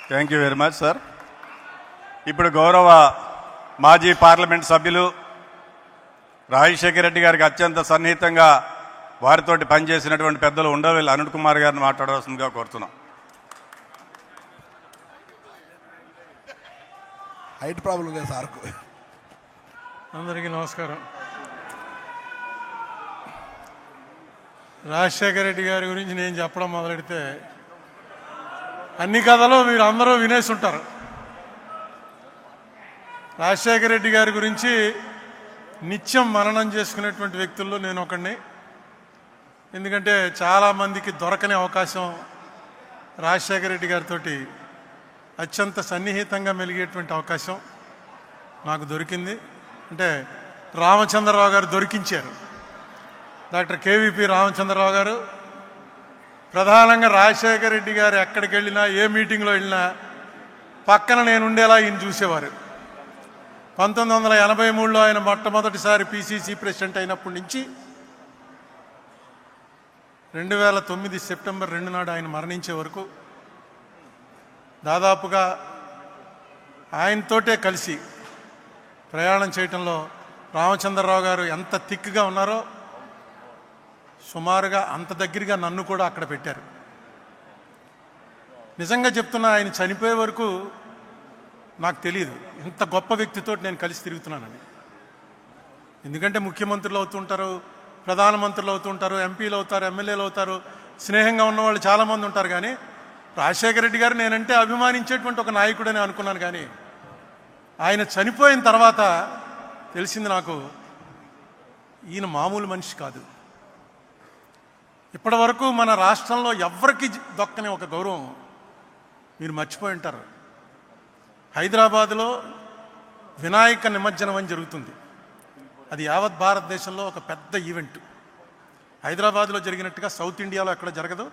Thank you very much sir. ఇప్పుడు గౌరవ మాజీ పార్లమెంట్ సభ్యులు రాజశేఖర రెడ్డి గారికి అత్యంత సన్నిహితంగా వారితోటి పనిచేసినటువంటి పెద్దలు ఉండవల్లి అనిల్ కుమార్ గారిని మాట్లాడవలసిందిగా కోరుతున్నాం. హైట్ ప్రాబ్లం లేదు సార్. అందరికీ నమస్కారం. రాజశేఖర రెడ్డి గారి గురించి నేను చెప్పడం మొదలెడితే అన్ని కథలు మీరు అందరూ వినేసి ఉంటారు. రాజశేఖర రెడ్డి గారి గురించి నిత్యం మననం చేసుకునేటువంటి వ్యక్తుల్లో నేను ఒకడిని. ఎందుకంటే చాలామందికి దొరకని అవకాశం రాజశేఖర రెడ్డి గారితో అత్యంత సన్నిహితంగా మెలిగేటువంటి అవకాశం నాకు దొరికింది. అంటే రామచంద్రరావు గారు దొరికించారు. డాక్టర్ కేవీపీ రామచంద్రరావు గారు ప్రధానంగా రాజశేఖర రెడ్డి గారు ఎక్కడికి వెళ్ళినా, ఏ మీటింగ్లో వెళ్ళినా పక్కన నేను ఉండేలా ఈయన చూసేవారు. 1983లో ఆయన మొట్టమొదటిసారి పిసిసి ప్రెసిడెంట్ అయినప్పటి నుంచి 2009 సెప్టెంబర్ 2 నాడు ఆయన మరణించే వరకు దాదాపుగా ఆయనతోటే కలిసి ప్రయాణం చేయటంలో రామచంద్రరావు గారు ఎంత థిక్గా ఉన్నారో సుమారుగా అంత దగ్గరగా నన్ను కూడా అక్కడ పెట్టారు. నిజంగా చెప్తున్నా, ఆయన చనిపోయే వరకు నాకు తెలియదు ఇంత గొప్ప వ్యక్తితో నేను కలిసి తిరుగుతున్నానని. ఎందుకంటే ముఖ్యమంత్రులు అవుతుంటారు, ప్రధానమంత్రులు అవుతుంటారు, ఎంపీలు అవుతారు, ఎమ్మెల్యేలు అవుతారు, స్నేహంగా ఉన్నవాళ్ళు చాలామంది ఉంటారు. కానీ రాజశేఖర రెడ్డి గారు నేనంటే అభిమానించేటువంటి ఒక నాయకుడని అనుకున్నాను. కానీ ఆయన చనిపోయిన తర్వాత తెలిసింది నాకు, ఈయన మామూలు మనిషి కాదు. ఇప్పటి వరకు మన రాష్ట్రంలో ఎవరికి దొక్కని ఒక గౌరవం మీరు మర్చిపోయి ఉంటారు. హైదరాబాదులో వినాయక నిమజ్జనం అని జరుగుతుంది. అది యావత్ భారతదేశంలో ఒక పెద్ద ఈవెంట్. హైదరాబాద్లో జరిగినట్టుగా సౌత్ ఇండియాలో ఎక్కడ జరగదు.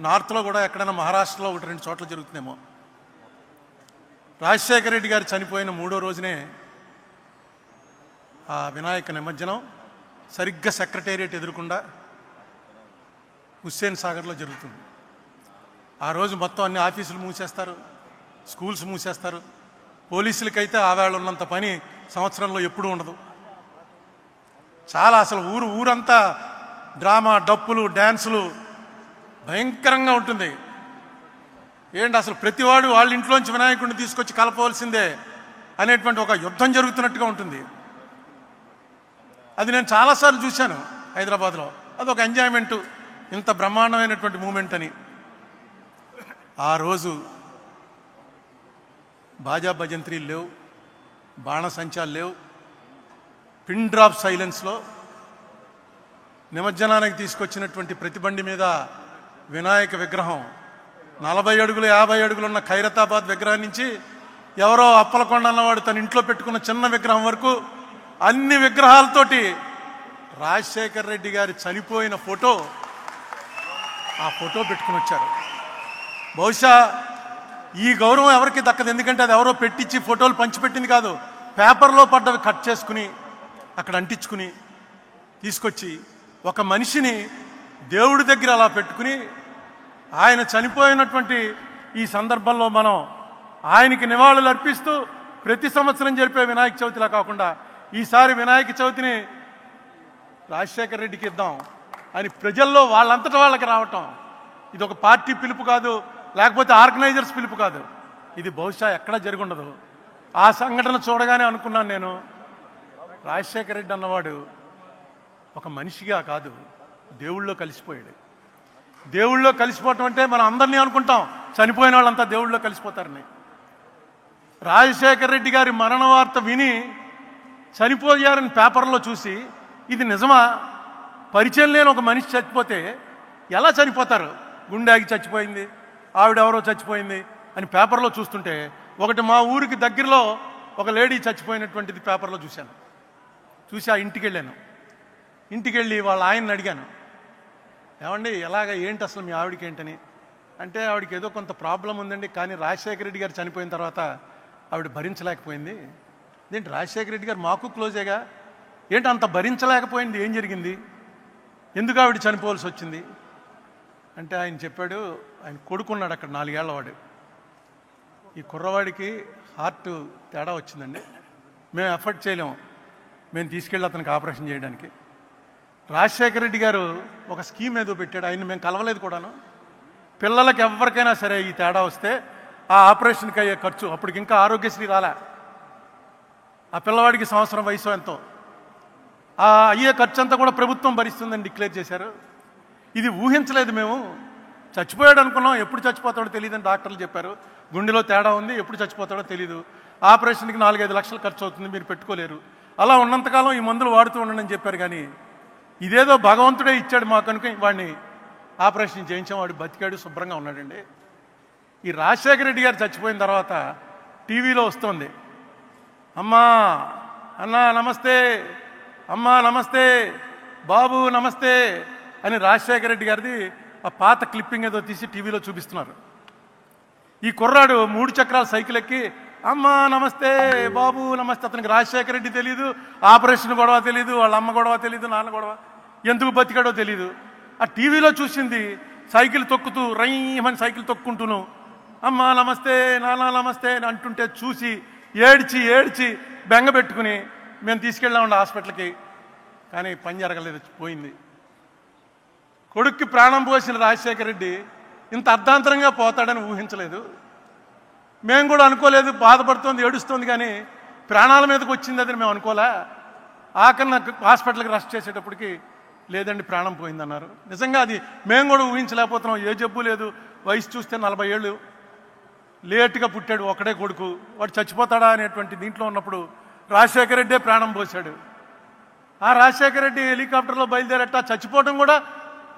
నార్త్లో కూడా ఎక్కడైనా మహారాష్ట్రలో 1-2 చోట్ల జరుగుతుందేమో. రాజశేఖర రెడ్డి గారు చనిపోయిన 3వ రోజునే ఆ వినాయక నిమజ్జనం సరిగ్గా సెక్రటేరియట్ ఎదురుకుండా హుస్సేన్ సాగర్లో జరుగుతుంది. ఆ రోజు మొత్తం అన్ని ఆఫీసులు మూసేస్తారు, స్కూల్స్ మూసేస్తారు. పోలీసులకైతే ఆవేళ ఉన్నంత పని సంవత్సరంలో ఎప్పుడూ ఉండదు. చాలా అసలు ఊరంతా డ్రామా, డప్పులు, డ్యాన్సులు భయంకరంగా ఉంటుంది. ఏంటి అసలు ప్రతివాడు వాళ్ళ ఇంట్లోంచి వినాయకుడిని తీసుకొచ్చి కలపవలసిందే అనేటువంటి ఒక యుద్ధం జరుగుతున్నట్టుగా ఉంటుంది. అది నేను చాలాసార్లు చూశాను హైదరాబాద్లో. అదొక ఎంజాయ్మెంటు, ఇంత బ్రహ్మాండమైనటువంటి మూమెంట్ అని. ఆ రోజు బాజా భజంత్రీలు లేవు, బాణసంచాలు లేవు. పిన్ డ్రాప్ సైలెన్స్లో నిమజ్జనానికి తీసుకొచ్చినటువంటి ప్రతి బండి మీద వినాయక విగ్రహం 40 అడుగులు 50 అడుగులు ఉన్న ఖైరతాబాద్ విగ్రహం నుంచి ఎవరో అప్పలకొండ అన్నవాడు తన ఇంట్లో పెట్టుకున్న చిన్న విగ్రహం వరకు అన్ని విగ్రహాలతోటి రాజశేఖర రెడ్డి గారి చనిపోయిన ఫోటో, ఆ ఫోటో పెట్టుకుని వచ్చారు. బహుశా ఈ గౌరవం ఎవరికి దక్కదు. ఎందుకంటే అది ఎవరో పెట్టించి ఫోటోలు పంచిపెట్టింది కాదు. పేపర్లో పడ్డవి కట్ చేసుకుని అక్కడ అంటించుకుని తీసుకొచ్చి ఒక మనిషిని దేవుడి దగ్గర అలా పెట్టుకుని ఆయన చనిపోయినటువంటి ఈ సందర్భంలో మనం ఆయనకి నివాళులు అర్పిస్తూ ప్రతి సంవత్సరం జరిపే వినాయక చవితిలా కాకుండా ఈసారి వినాయక చవితిని రాజశేఖర రెడ్డికి ఇద్దాం అని ప్రజల్లో వాళ్ళంతటా వాళ్ళకి రావటం, ఇది ఒక పార్టీ పిలుపు కాదు, లేకపోతే ఆర్గనైజర్స్ పిలుపు కాదు. ఇది బహుశా ఎక్కడా జరిగి ఉండదు. ఆ సంఘటన చూడగానే అనుకున్నాను నేను, రాజశేఖర రెడ్డి అన్నవాడు ఒక మనిషిగా కాదు, దేవుళ్ళో కలిసిపోయాడు. దేవుళ్ళో కలిసిపోవటం అంటే మనం అందరినీ అనుకుంటాం చనిపోయిన వాళ్ళంతా దేవుళ్ళో కలిసిపోతారని. రాజశేఖర రెడ్డి గారి మరణ వార్త విని చనిపోయారని పేపర్లో చూసి ఇది నిజమా, పరిచయం లేని ఒక మనిషి చచ్చిపోతే ఎలా చనిపోతారు, గుండె ఆగి చచ్చిపోయింది, ఆవిడెవరో చచ్చిపోయింది అని పేపర్లో చూస్తుంటే, ఒకటి మా ఊరికి దగ్గరలో ఒక లేడీ చచ్చిపోయినటువంటిది పేపర్లో చూశాను. చూసి ఆ ఇంటికి వెళ్ళాను. ఇంటికి వెళ్ళి వాళ్ళ ఆయన్ని అడిగాను, ఏమండి ఏంటి అసలు మీ ఆవిడకి ఏంటని. అంటే ఆవిడకి ఏదో కొంత ప్రాబ్లం ఉందండి, కానీ రాజశేఖర రెడ్డి గారు చనిపోయిన తర్వాత ఆవిడ భరించలేకపోయింది. ఏంటి రాజశేఖర రెడ్డి గారు మాకు క్లోజేగా, ఏంటి అంత భరించలేకపోయింది, ఏం జరిగింది, ఎందుకు ఆవిడ చనిపోవాల్సి వచ్చింది అంటే ఆయన చెప్పాడు, ఆయన కొడుకున్నాడు అక్కడ 4 ఏళ్ల వాడు. ఈ కుర్రవాడికి హార్ట్ తేడా వచ్చిందండి. మేము ఎఫర్ట్ చేయలేము, మేము తీసుకెళ్ళి అతనికి ఆపరేషన్ చేయడానికి. రాజశేఖర రెడ్డి గారు ఒక స్కీమ్ ఏదో పెట్టాడు, ఆయన మేము కలవలేదు కూడాను. పిల్లలకి ఎవరికైనా సరే ఈ తేడా వస్తే ఆ ఆపరేషన్కి అయ్యే ఖర్చు, అప్పటికి ఇంకా ఆరోగ్యశ్రీ రాలే, ఆ పిల్లవాడికి సంవత్సరం వయసు ఎంతో, ఆ అయ్యే ఖర్చు అంతా కూడా ప్రభుత్వం భరిస్తుందని డిక్లేర్ చేశారు. ఇది ఊహించలేదు మేము. చచ్చిపోయాడు అనుకున్నాం, ఎప్పుడు చచ్చిపోతాడో తెలియదని డాక్టర్లు చెప్పారు. గుండెలో తేడా ఉంది, ఎప్పుడు చచ్చిపోతాడో తెలీదు, ఆపరేషన్కి 4-5 లక్షలు ఖర్చు అవుతుంది, మీరు పెట్టుకోలేరు, అలా ఉన్నంతకాలం ఈ మందులు వాడుతూ ఉండండి అని చెప్పారు. కానీ ఇదేదో భగవంతుడే ఇచ్చాడు మాకు అనుకుని వాడిని ఆపరేషన్ చేయించాం, వాడు బతికాడు, శుభ్రంగా ఉన్నాడండి. ఈ రాజశేఖర రెడ్డి గారు చచ్చిపోయిన తర్వాత టీవీలో వస్తుంది, అమ్మా అన్నా నమస్తే, అమ్మా నమస్తే, బాబు నమస్తే అని రాజశేఖర రెడ్డి గారిది ఆ పాత క్లిప్పింగ్ ఏదో తీసి టీవీలో చూపిస్తున్నారు. ఈ కుర్రాడు 3 చక్రాల సైకిల్ ఎక్కి అమ్మా నమస్తే, బాబు నమస్తే. అతనికి రాజశేఖర రెడ్డి తెలీదు, ఆపరేషన్ గొడవ తెలీదు, వాళ్ళ అమ్మ గొడవ తెలీదు, నాన్న గొడవ, ఎందుకు బతికాడో తెలీదు. ఆ టీవీలో చూసింది సైకిల్ తొక్కుతూ రైమని సైకిల్ తొక్కుంటూను అమ్మా నమస్తే, నాన్న నమస్తే అని అంటుంటే చూసి ఏడ్చి ఏడ్చి బెంగ పెట్టుకుని మేము తీసుకెళ్ళామండి హాస్పిటల్కి. కానీ పని జరగలేదు, పోయింది. కొడుక్కి ప్రాణం పోసిన రాజశేఖర రెడ్డి ఇంత అర్ధాంతరంగా పోతాడని ఊహించలేదు. మేము కూడా అనుకోలేదు, బాధపడుతోంది, ఏడుస్తోంది, కానీ ప్రాణాల మీదకి వచ్చింది అది మేము అనుకోలే. ఆఖరిన హాస్పిటల్కి రష్ చేసేటప్పటికి లేదండి ప్రాణం పోయిందన్నారు. నిజంగా అది మేము కూడా ఊహించలేకపోతున్నాం. ఏ జబ్బు లేదు, వయసు చూస్తే 40 ఏళ్ళు, లేటుగా పుట్టాడు, ఒకడే కొడుకు, వాడు చచ్చిపోతాడా అనేటువంటి దీంట్లో ఉన్నప్పుడు రాజశేఖర రెడ్డే ప్రాణం పోశాడు. ఆ రాజశేఖర రెడ్డి హెలికాప్టర్లో బయలుదేరట, చచ్చిపోవడం కూడా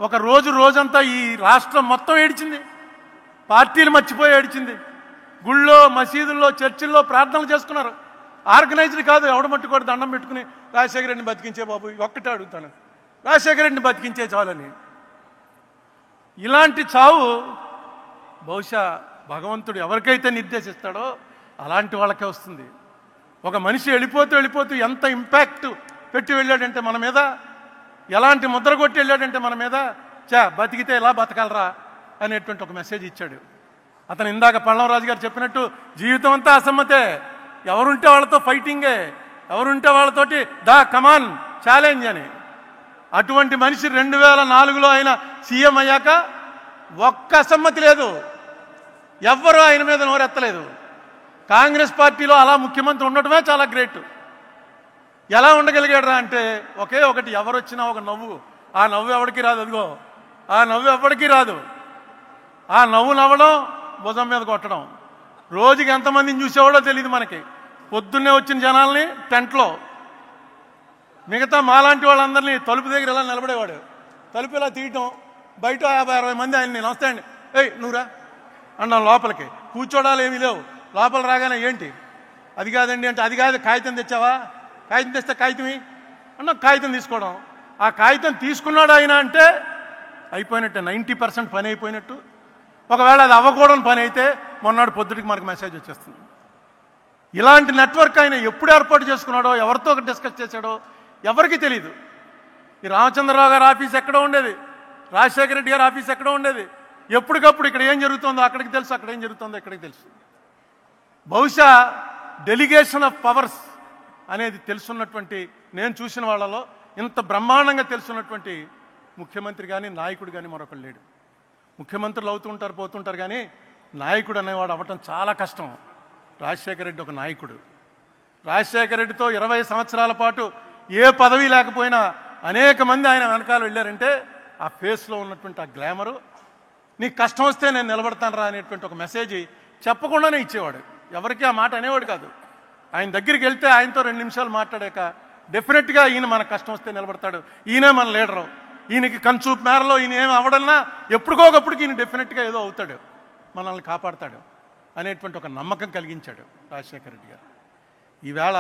ఒక రోజంతా ఈ రాష్ట్రం మొత్తం ఏడిచింది, పార్టీలు మర్చిపోయి ఏడిచింది. గుళ్ళో, మసీదుల్లో, చర్చిల్లో ప్రార్థనలు చేసుకున్నారు. ఆర్గనైజ్డ్ కాదు, ఎవడ మట్టుకోడు దండం పెట్టుకుని రాజశేఖర రెడ్డిని బతికించే బాబు, ఒక్కటే అడుగుతాను, రాజశేఖర రెడ్డిని బతికించే చాలని. ఇలాంటి చావు బహుశా భగవంతుడు ఎవరికైతే నిర్దేశిస్తాడో అలాంటి వాళ్ళకే వస్తుంది. ఒక మనిషి వెళ్ళిపోతూ ఎంత ఇంపాక్ట్ పెట్టి వెళ్ళాడంటే మన మీద, ఎలాంటి ముద్ర కొట్టి వెళ్ళాడంటే మన మీద, బతికితే ఎలా బతకాలరా అనేటువంటి ఒక మెసేజ్ ఇచ్చాడు. అతను ఇందాక పళ్ళవరాజు గారు చెప్పినట్టు జీవితం అంతా అసమ్మతే, ఎవరుంటే వాళ్ళతో ఫైటింగే, ఎవరుంటే వాళ్ళతోటి దా కమాన్ ఛాలెంజ్ అని. అటువంటి మనిషి 2004లో ఆయన సీఎం అయ్యాక ఒక్క అసమ్మతి లేదు, ఎవ్వరూ ఆయన మీద నోరెత్తలేదు. కాంగ్రెస్ పార్టీలో అలా ముఖ్యమంత్రి ఉండటమే చాలా గ్రేట్. ఎలా ఉండగలిగాడరా అంటే ఒకే ఒకటి, ఎవరు వచ్చినా ఒక నవ్వు, ఆ నవ్వు ఎవరికి రాదు, అదిగో ఆ నవ్వు ఎవరికి రాదు. ఆ నవ్వు నవ్వడం, భుజం మీద కొట్టడం. రోజుకి ఎంతమందిని చూసేవాడో తెలియదు మనకి. పొద్దున్నే వచ్చిన జనాల్ని టెంట్లో, మిగతా మాలాంటి వాళ్ళందరినీ తలుపు దగ్గర ఇలా నిలబడేవాడు, తలుపు ఇలా తీయటం, బయట 50-60 మంది ఆయన్ని నమస్తే అండి, ఏయ్ నువ్వురా అన్నాం, లోపలికి కూర్చోడాలు ఏమీ లేవు. లోపల రాగానే ఏంటి అది కాదండి అంటే, అది కాదు, కాగితం తెచ్చావా, కాగితం తెస్తే కాగితమి అన్న, కాగితం తీసుకోవడం. ఆ కాగితం తీసుకున్నాడు ఆయన అంటే అయిపోయినట్టే, 90% పని అయిపోయినట్టు. ఒకవేళ అది అవ్వకూడని పని అయితే మొన్నటి పొద్దుటికి మనకు మెసేజ్ వచ్చేస్తుంది. ఇలాంటి నెట్వర్క్ ఆయన ఎప్పుడు ఏర్పాటు చేసుకున్నాడో, ఎవరితో డిస్కస్ చేశాడో ఎవరికి తెలియదు. ఈ రామచంద్రరావు గారి ఆఫీస్ ఎక్కడో ఉండేది, రాజశేఖర రెడ్డి గారి ఆఫీస్ ఎక్కడో ఉండేది. ఎప్పటికప్పుడు ఇక్కడ ఏం జరుగుతుందో అక్కడికి తెలుసు, అక్కడ ఏం జరుగుతుందో ఇక్కడికి తెలుసు. బహుశా డెలిగేషన్ ఆఫ్ పవర్స్ అనేది తెలుసున్నటువంటి, నేను చూసిన వాళ్ళలో ఇంత బ్రహ్మాండంగా తెలుసున్నటువంటి ముఖ్యమంత్రి కానీ నాయకుడు కానీ మరొకరు లేడు. ముఖ్యమంత్రులు అవుతూ ఉంటారు, పోతుంటారు, కానీ నాయకుడు అనేవాడు అవ్వటం చాలా కష్టం. రాజశేఖర రెడ్డి ఒక నాయకుడు. రాజశేఖర రెడ్డితో 20 సంవత్సరాల పాటు ఏ పదవి లేకపోయినా అనేక మంది ఆయన వెనకాల వెళ్ళారంటే ఆ ఫేస్లో ఉన్నటువంటి ఆ గ్లామరు, నీకు కష్టం వస్తే నేను నిలబడతాను రా అనేటువంటి ఒక మెసేజ్ చెప్పకుండానే ఇచ్చేవాడు. ఎవరికి ఆ మాట అనేవాడు కాదు. ఆయన దగ్గరికి వెళ్తే ఆయనతో 2 నిమిషాలు మాట్లాడాక డెఫినెట్గా ఈయన మన కష్టం వస్తే నిలబడతాడు, ఈయనే మన లీడరు, ఈయనకి కన్సూప్ మేరలో ఈయన ఏమి అవ్వడన్నా ఎప్పటికోకప్పటికి ఈయన డెఫినెట్గా ఏదో అవుతాడు, మనల్ని కాపాడతాడు అనేటువంటి ఒక నమ్మకం కలిగించాడు రాజశేఖర రెడ్డి గారు. ఈవేళ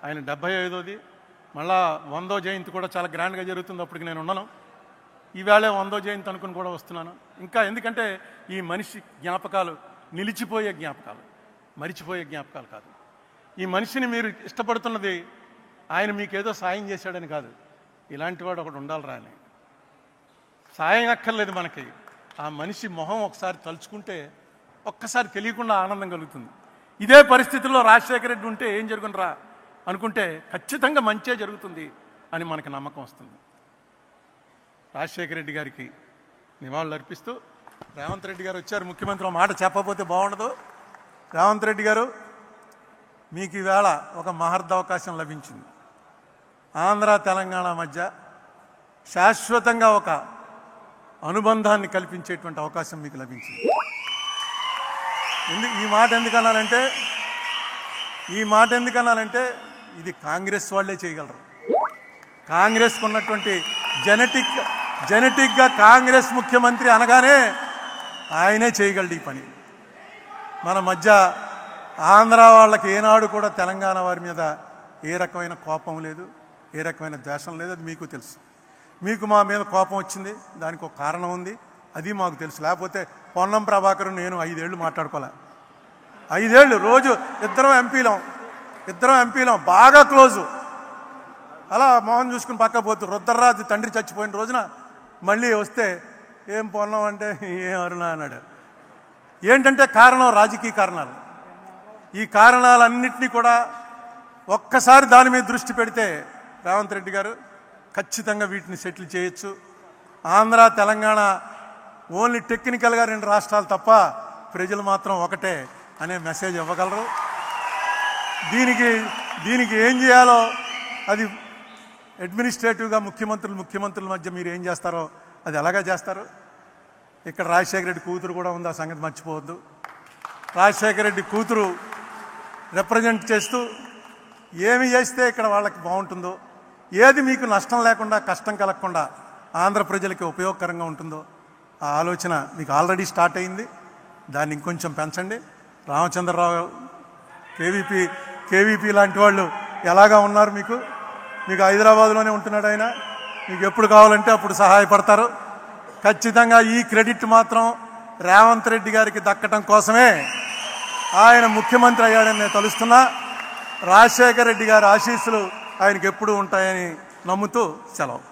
ఆయన 75వ మళ్ళా 100వ జయంతి కూడా చాలా గ్రాండ్గా జరుగుతుంది. అప్పటికి నేను ఉన్నాను, ఈవేళ 100వ జయంతి అనుకుని కూడా వస్తున్నాను. ఇంకా ఎందుకంటే ఈ మనిషి జ్ఞాపకాలు నిలిచిపోయే జ్ఞాపకాలు, మరిచిపోయే జ్ఞాపకాలు కాదు. ఈ మనిషిని మీరు ఇష్టపడుతున్నది ఆయన మీకేదో సాయం చేశాడని కాదు, ఇలాంటి వాడు ఒకడు ఉండాలిరా అని. సాయం అక్కర్లేదు మనకి, ఆ మనిషి మొహం ఒకసారి తలుచుకుంటే ఒక్కసారి తెలియకుండా ఆనందం కలుగుతుంది. ఇదే పరిస్థితుల్లో రాజశేఖర రెడ్డి ఉంటే ఏం జరుగునరా అనుకుంటే ఖచ్చితంగా మంచే జరుగుతుంది అని మనకు నమ్మకం వస్తుంది. రాజశేఖర రెడ్డి గారికి నివాళులు అర్పిస్తూ రేవంత్ రెడ్డి గారు వచ్చారు. ముఖ్యమంత్రి మాట చెప్పకపోతే బాగుండదు. రేవంత్ రెడ్డి గారు, మీకు ఈవేళ ఒక మహర్దవకాశం లభించింది. ఆంధ్ర తెలంగాణ మధ్య శాశ్వతంగా ఒక అనుబంధాన్ని కల్పించేటువంటి అవకాశం మీకు లభించింది. ఈ మాట ఎందుకన్నానంటే ఇది కాంగ్రెస్ వాళ్ళే చేయగలరు. కాంగ్రెస్కు ఉన్నటువంటి జెనెటిక్గా కాంగ్రెస్ ముఖ్యమంత్రి అనగానే ఆయనే చేయగలడు ఈ పని. మన మధ్య ఆంధ్ర వాళ్ళకి ఏనాడు కూడా తెలంగాణ వారి మీద ఏ రకమైన కోపం లేదు, ఏ రకమైన ద్వేషం లేదు. అది మీకు తెలుసు. మీకు మా మీద కోపం వచ్చింది, దానికి ఒక కారణం ఉంది, అది మాకు తెలుసు. లేకపోతే పొన్నం ప్రభాకర్ నేను 5 ఏళ్ళు మాట్లాడుకోలే. 5 ఏళ్ళు రోజు ఇద్దరం ఎంపీలం బాగా క్లోజు. అలా మోహన్ చూసుకుని పక్క పోతూ రుద్రరాజు తండ్రి చచ్చిపోయిన రోజున మళ్ళీ వస్తే ఏం పొన్నం అంటే ఏం అరుణ అన్నాడు. ఏంటంటే కారణం రాజకీయ కారణాలు. ఈ కారణాలన్నింటినీ కూడా ఒక్కసారి దాని మీద దృష్టి పెడితే రేవంత్ రెడ్డి గారు ఖచ్చితంగా వీటిని సెటిల్ చేయొచ్చు. ఆంధ్ర తెలంగాణ ఓన్లీ టెక్నికల్గా 2 రాష్ట్రాలు తప్ప ప్రజలు మాత్రం ఒకటే అనే మెసేజ్ ఇవ్వగలరు. దీనికి ఏం చేయాలో అది అడ్మినిస్ట్రేటివ్గా ముఖ్యమంత్రుల మధ్య మీరు ఏం చేస్తారో అది ఎలాగా చేస్తారు. ఇక్కడ రాజశేఖర రెడ్డి కూతురు కూడా ఉంది, ఆ సంగతి మర్చిపోవద్దు. రాజశేఖర రెడ్డి కూతురు రిప్రజెంట్ చేస్తూ ఏమి చేస్తే ఇక్కడ వాళ్ళకి బాగుంటుందో, ఏది మీకు నష్టం లేకుండా కష్టం కలగకుండా ఆంధ్ర ప్రజలకి ఉపయోగకరంగా ఉంటుందో ఆ ఆలోచన మీకు ఆల్రెడీ స్టార్ట్ అయింది. దాన్ని ఇంకొంచెం పెంచండి. రామచంద్రరావు కేవీపీ లాంటి వాళ్ళు ఎలాగా ఉన్నారు మీకు హైదరాబాద్లోనే ఉంటున్నాడు ఆయన. మీకు ఎప్పుడు కావాలంటే అప్పుడు సహాయపడతారు. ఖచ్చితంగా ఈ క్రెడిట్ మాత్రం రేవంత్ రెడ్డి గారికి దక్కటం కోసమే ఆయన ముఖ్యమంత్రి అయ్యాడని నేను తలుస్తున్నా. రాజశేఖర రెడ్డి గారి ఆశీస్సులు ఆయనకి ఎప్పుడూ ఉంటాయని నమ్ముతూ సెలవు.